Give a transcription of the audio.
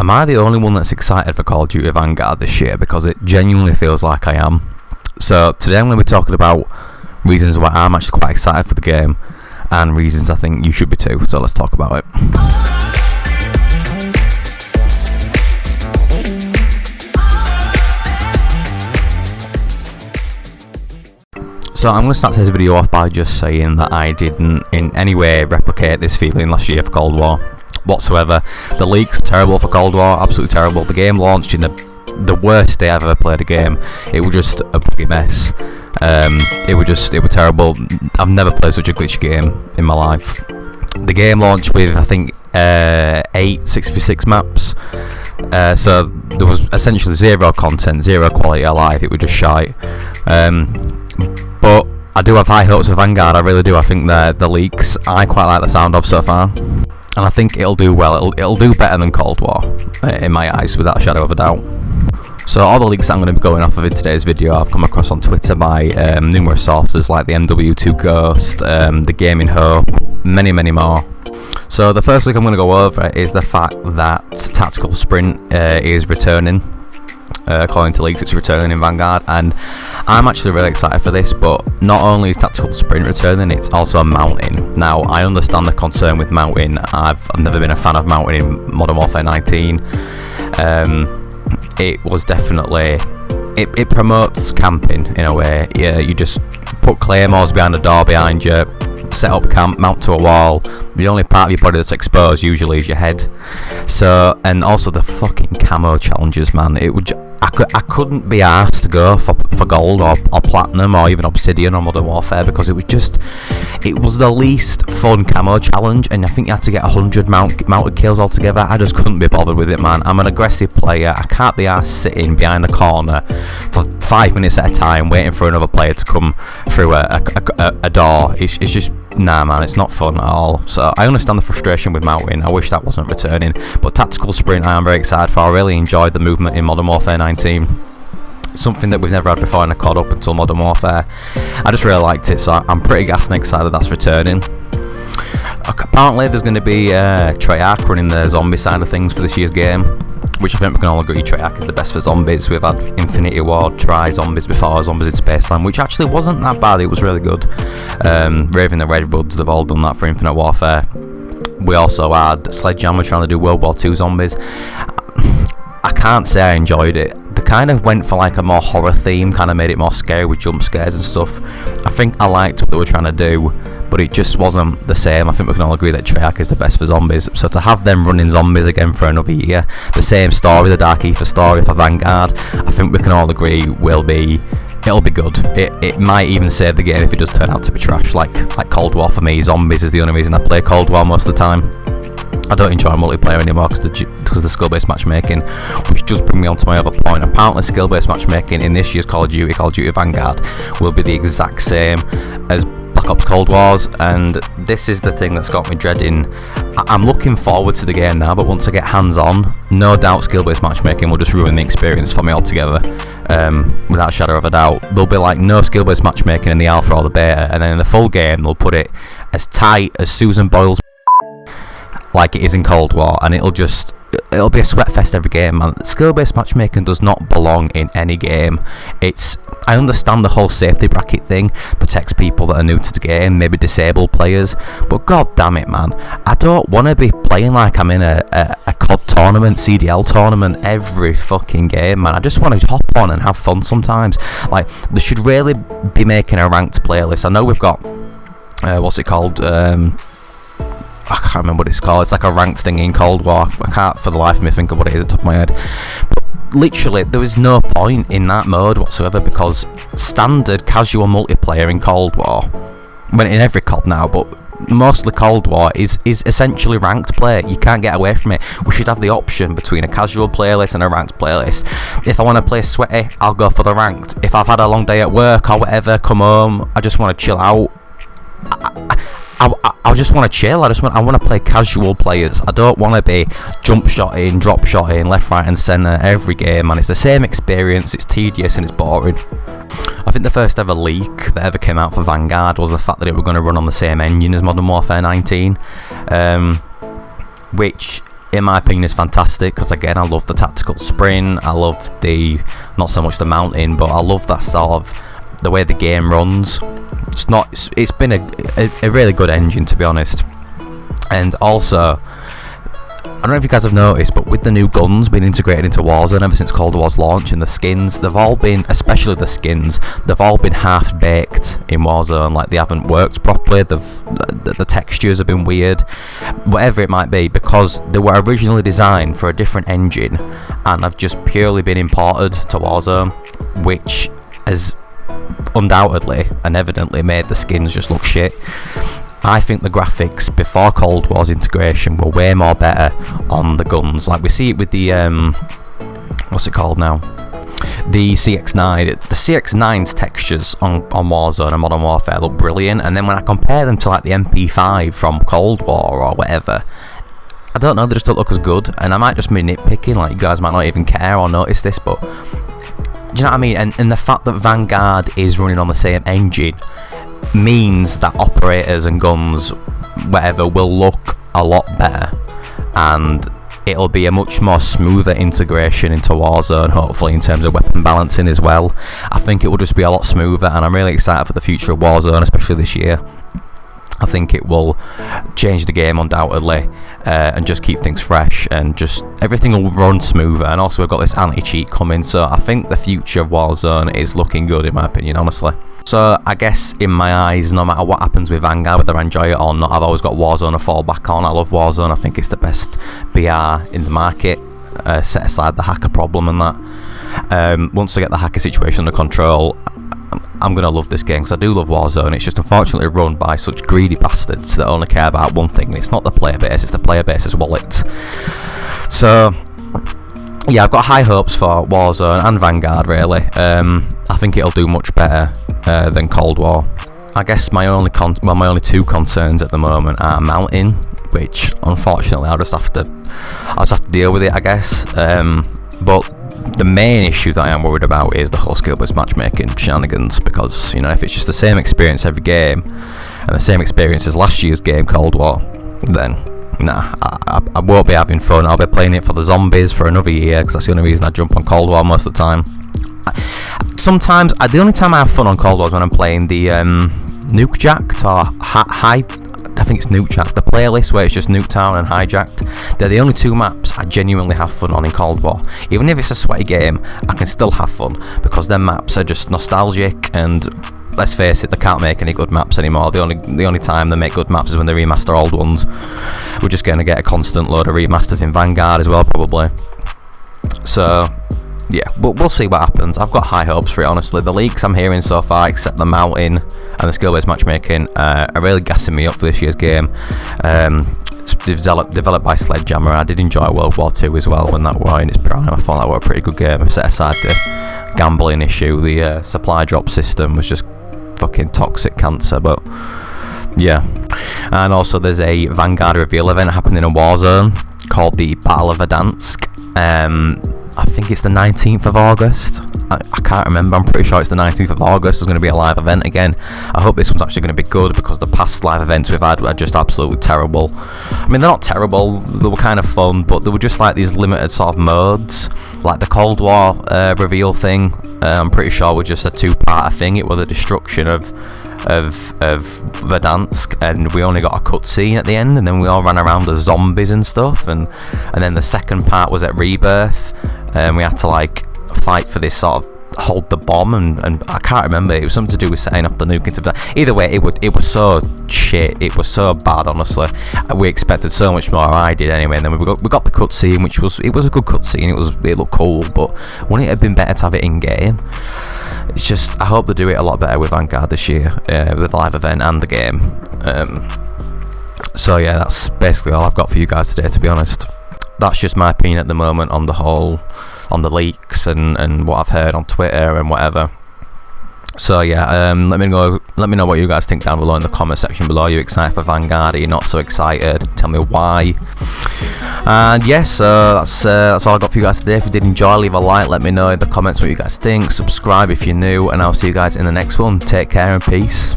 Am I the only one that's excited for Call of Duty Vanguard this year? Because it genuinely feels like I am. So today I'm going to be talking about reasons why I'm actually quite excited for the game, and reasons I think you should be too. So let's talk about it. So I'm going to start today's video off by just saying that I didn't in any way replicate this feeling last year for Cold War whatsoever. The leaks were terrible for Cold War, absolutely terrible. The game launched in the worst day I've ever played a game. It was just a bloody mess. It was terrible. I've never played such a glitchy game in my life. The game launched with, I think, 8 6v6 maps. So there was essentially zero content, zero quality of life. It was just shite. But I do have high hopes for Vanguard, I really do. I think the leaks I quite like the sound of so far, and I think it'll do well. It'll do better than Cold War in my eyes, without a shadow of a doubt. So all the leaks that I'm going to be going off of in today's video I've come across on Twitter by numerous sources like the MW2 Ghost, the Gaming Ho, many more. So the first leak I'm going to go over is the fact that Tactical Sprint is returning. According to leaks, it's returning in Vanguard, and I'm actually really excited for this. But not only is Tactical Sprint returning, it's also mounting. Now, I understand the concern with mounting. I've never been a fan of mounting in Modern Warfare 19. It was definitely it promotes camping in a way. Yeah, you just put claymores behind a door behind you, set up camp, mount to a wall. The only part of your body that's exposed usually is your head. So, and also the fucking camo challenges, man. It would I couldn't be asked to go for gold or platinum or even obsidian or Modern Warfare, because it was the least fun camo challenge, and I think you had to get 100 mounted kills altogether. I just couldn't be bothered with it, man. I'm an aggressive player. I can't be asked sitting behind a corner for 5 minutes at a time waiting for another player to come through a door. It's just, nah, man, it's not fun at all. So I understand the frustration with mounting. I wish that wasn't returning, but Tactical Sprint I am very excited for. I really enjoyed the movement in Modern Warfare 19. Something that we've never had before in a COD up until Modern Warfare. I just really liked it, so I'm pretty gassed and excited that's returning. Apparently there's going to be Treyarch running the zombie side of things for this year's game, which I think we can all agree Treyarch is the best for zombies. We've had Infinity Ward try zombies before, Zombies in Spaceland, which actually wasn't that bad. It was really good. Raven the Redwoods, they've all done that for Infinite Warfare. We also had Sledgehammer trying to do World War II zombies. I can't say I enjoyed it. They kind of went for like a more horror theme, kind of made it more scary with jump scares and stuff. I think I liked what they were trying to do, but it just wasn't the same. I think we can all agree that Treyarch is the best for zombies. So to have them running zombies again for another year, the same story, the Dark Ether story for Vanguard, I think we can all agree it'll be good. It might even save the game if it does turn out to be trash, like Cold War for me. Zombies is the only reason I play Cold War most of the time. I don't enjoy multiplayer anymore because of the skill-based matchmaking, which does bring me on to my other point. Apparently skill-based matchmaking in this year's Call of Duty Vanguard will be the exact same as Black Ops Cold Wars, and this is the thing that's got me dreading. I'm looking forward to the game now, but once I get hands-on, no doubt skill-based matchmaking will just ruin the experience for me altogether. Without a shadow of a doubt, there'll be like no skill-based matchmaking in the alpha or the beta, and then in the full game they'll put it as tight as Susan Boyle's like it is in Cold War, and it'll be a sweat fest every game, man. Skill-based matchmaking does not belong in any game. I understand the whole safety bracket thing protects people that are new to the game, maybe disabled players, but god damn it, man, I don't want to be playing like I'm in a COD tournament, CDL tournament every fucking game, man. I just want to hop on and have fun sometimes. Like, they should really be making a ranked playlist. I know we've got what's it called, I can't remember what it's called. It's like a ranked thing in Cold War. I can't for the life of me think of what it is at the top of my head. But literally, there is no point in that mode whatsoever, because standard casual multiplayer in Cold War, well, in every COD now, but mostly Cold War, is essentially ranked play. You can't get away from it. We should have the option between a casual playlist and a ranked playlist. If I want to play sweaty, I'll go for the ranked. If I've had a long day at work or whatever, come home, I just want to chill out, I just want to chill. I want to play casual players. I don't want to be jump shotting, drop shotting, left, right and centre every game, and it's the same experience. It's tedious and it's boring. I think the first ever leak that ever came out for Vanguard was the fact that it was going to run on the same engine as Modern Warfare 19, which in my opinion, is fantastic, because again, I love the tactical sprint, I love the, not so much the mountain, but I love that sort of the way the game runs. It's been a really good engine, to be honest. And also, I don't know if you guys have noticed, but with the new guns being integrated into Warzone ever since Cold War's launch, and the skins, they've all been, especially the skins, they've all been half-baked in Warzone. Like, they haven't worked properly, the textures have been weird, whatever it might be, because they were originally designed for a different engine, and have just purely been imported to Warzone, which has undoubtedly and evidently made the skins just look shit. I think the graphics before Cold War's integration were way more better on the guns. Like, we see it with the what's it called now? The CX9. The CX9's textures on Warzone and Modern Warfare look brilliant, and then when I compare them to like the MP5 from Cold War or whatever, I don't know, they just don't look as good. And I might just be nitpicking, like, you guys might not even care or notice this, but do you know what I mean? And the fact that Vanguard is running on the same engine means that operators and guns, whatever, will look a lot better, and it'll be a much more smoother integration into Warzone, hopefully, in terms of weapon balancing as well. I think it will just be a lot smoother, and I'm really excited for the future of Warzone, especially this year. I think it will change the game undoubtedly, and just keep things fresh, and just everything will run smoother. And also, we've got this anti-cheat coming, so I think the future of Warzone is looking good, in my opinion, honestly. So I guess in my eyes, no matter what happens with Vanguard, whether I enjoy it or not, I've always got Warzone to fall back on. I love Warzone. I think it's the best BR in the market, set aside the hacker problem and that. Once I get the hacker situation under control, I'm going to love this game, because I do love Warzone. It's just unfortunately run by such greedy bastards that only care about one thing, and it's not the player base, it's the player base's wallet. So yeah, I've got high hopes for Warzone and Vanguard, really. I think it'll do much better than Cold War. I guess my only two concerns at the moment are mountain, which unfortunately I'll just have to deal with it, I guess. But the main issue that I am worried about is the whole skill-based matchmaking shenanigans, because, you know, if it's just the same experience every game, and the same experience as last year's game, Cold War, then nah, I won't be having fun. I'll be playing it for the zombies for another year, because that's the only reason I jump on Cold War most of the time. Sometimes, the only time I have fun on Cold War is when I'm playing the Nukejacked or I think it's Nukejacked, the playlist where it's just Nuketown and Hijacked. They're the only two maps I genuinely have fun on in Cold War. Even if it's a sweaty game, I can still have fun, because their maps are just nostalgic, and let's face it, they can't make any good maps anymore. The only time they make good maps is when they remaster old ones. We're just going to get a constant load of remasters in Vanguard as well, probably. So yeah, but we'll see what happens. I've got high hopes for it, honestly. The leaks I'm hearing so far, except the mountain and the skill-based matchmaking, are really gassing me up for this year's game. It's developed by Sledgehammer, and I did enjoy World War II as well when that were in its prime. I thought that was a pretty good game. Set aside the gambling issue, the supply drop system was just fucking toxic cancer, but yeah. And also there's a Vanguard reveal event happening in Warzone called the Battle of Verdansk. I think it's the 19th of August. I can't remember. I'm pretty sure it's the 19th of August. There's going to be a live event again. I hope this one's actually going to be good, because the past live events we've had were just absolutely terrible. I mean, they're not terrible. They were kind of fun, but they were just like these limited sort of modes. Like the Cold War reveal thing, I'm pretty sure was just a two-part thing. It was the destruction of Verdansk, and we only got a cutscene at the end, and then we all ran around as zombies and stuff, and then the second part was at Rebirth, and we had to like fight for this sort of hold the bomb, and I can't remember, it was something to do with setting off the nuke into that. Either way, it was so shit, it was so bad, honestly. We expected so much more, I did anyway, and then we got the cutscene, which was a good cutscene. It looked cool, but wouldn't it have been better to have it in game? It's just, I hope they do it a lot better with Vanguard this year, with the live event and the game. So yeah, that's basically all I've got for you guys today, to be honest. That's just my opinion at the moment on the leaks and what I've heard on Twitter and whatever. So yeah, let me know what you guys think down below in the comment section below. Are you excited for Vanguard? Are you not so excited? Tell me why. And yeah, so that's all I got for you guys today. If you did enjoy, leave a like, let me know in the comments what you guys think, subscribe if you're new, and I'll see you guys in the next one. Take care and peace.